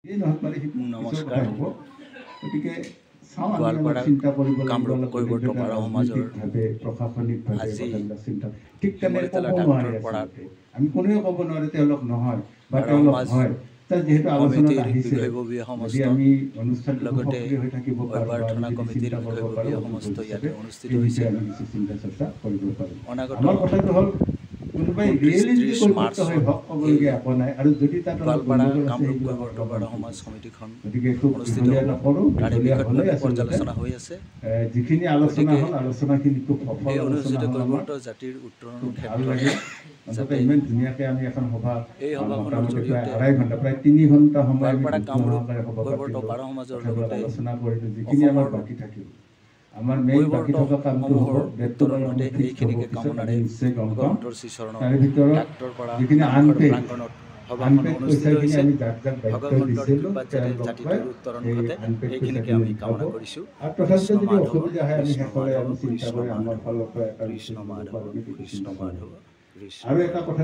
নমস্কাৰ গোৱালপাৰা কামৰূপ কৈৱৰ্ত পাৰ সমাজৰ আজি শিমলতলা ডাক্তৰ পাৰাত আমি কোনেও ক'ব নোৱাৰে তেওঁলোক নহয় বা পাৰ তেওঁলোক সমাজ হয় যেতিয়া আলোচনাত আহিছে বিষয়ববীয়া যদি সমস্ত আমি অনুষ্ঠানটো লগতে সক্ৰিয় হৈ থাকিব পাৰোঁ অভ্যৰ্থনা যদি কমিটিৰ চিন্তা কৰিব পাৰোঁ বিষয়ববীয়া সমস্ত ইয়াতে অনুষ্ঠিত এই হৈছে। বিষয়ে আমি কিছু চিন্তা চৰ্চা কৰিব পাৰোঁ। অনাগত আমাৰ কথাটো হ'ল কোনোবাই 29-30 ৰিয়েলিটি মাৰ্চ হৈ হওক ক'বলগীয়া একো নাই আৰু যদি তাত অলপ গোৱালপাৰা গণ্ডগোল আছে কামৰূপ সেইবিলাক কৈৱৰ্ত পাৰ সমাজ সমিতিখন গতিকে খুব অনুষ্ঠিত দীঘলীয়া হ'ব। নকৰোঁ তাৰে দীঘলীয়া হ'লে বিষয়ত আচলতে পৰ্যালোচনা হৈ আছে। যিখিনি আলোচনা গতিকে হ'ল আলোচনাখিনি খুব সফল এই আলোচনা অনুষ্ঠিত হ'ল আমাৰ কৈৱৰ্ত জাতিৰ উত্তৰণৰ খুব ভাল ক্ষেত্ৰত লাগে অন্তত ইমান ধুনীয়াকৈ আমি এখন সভা এই সভাখনৰ মোটামুটি প্ৰায় জৰিয়তে 2.5 ঘণ্টা প্ৰায় 3 ঘণ্টা সময় আমি গোৱালপাৰা ধৈৰ্য কামৰূপ সহকাৰে সভা কৈৱৰ্ত পাতিলোঁ পাৰ সমাজৰ কথাবিলাক লগতে আলোচনা কৰিলোঁ যিখিনি আমাৰ অসমৰ বাকী থাকিল আমাৰ মেইন বাকী থকা কামটো হ'ব কৈৱৰ্তসমূহৰ ডেটটোবাৰ উত্তৰণ ঘটে ফিক্সড হ'ব এইখিনিকে পিছত কামনাৰে আমি নিশ্চয় গম পাম ভগৱন্তৰ শ্ৰীচৰণত তাৰে ভিতৰত ডাক্তৰ পাৰা যিখিনি নামঘৰ আনপেইড প্ৰাংগণত সভাখন অনুষ্ঠিত পইচাখিনি হৈছে। আমি যাক যাক দায়িত্ব ভগৱন্তৰ দিছিলোঁ কৃপাত যাতে তেওঁলোকে জাতিটোৰ উত্তৰণ এই ঘটে আনপেইড এইখিনিকে পইচাখিনি আমি উঠাব কামনা কৰিছোঁ। আৰু তথাপিতো কৃষ্ণ যদি মাধৱ অসুবিধা হয় আমি কৃষ্ণ শেষলৈ মাধৱ আমি চিন্তা কৃষ্ণ কৰি আমাৰ মাধৱ ফালৰ পৰা এটা কৃষ্ণ নিশ্চয় দিব মাধৱ পাৰোঁ নেকি কৃষ্ণ চিন্তা মাধৱ কৰোঁ। কৃষ্ণ আৰু এটা কথা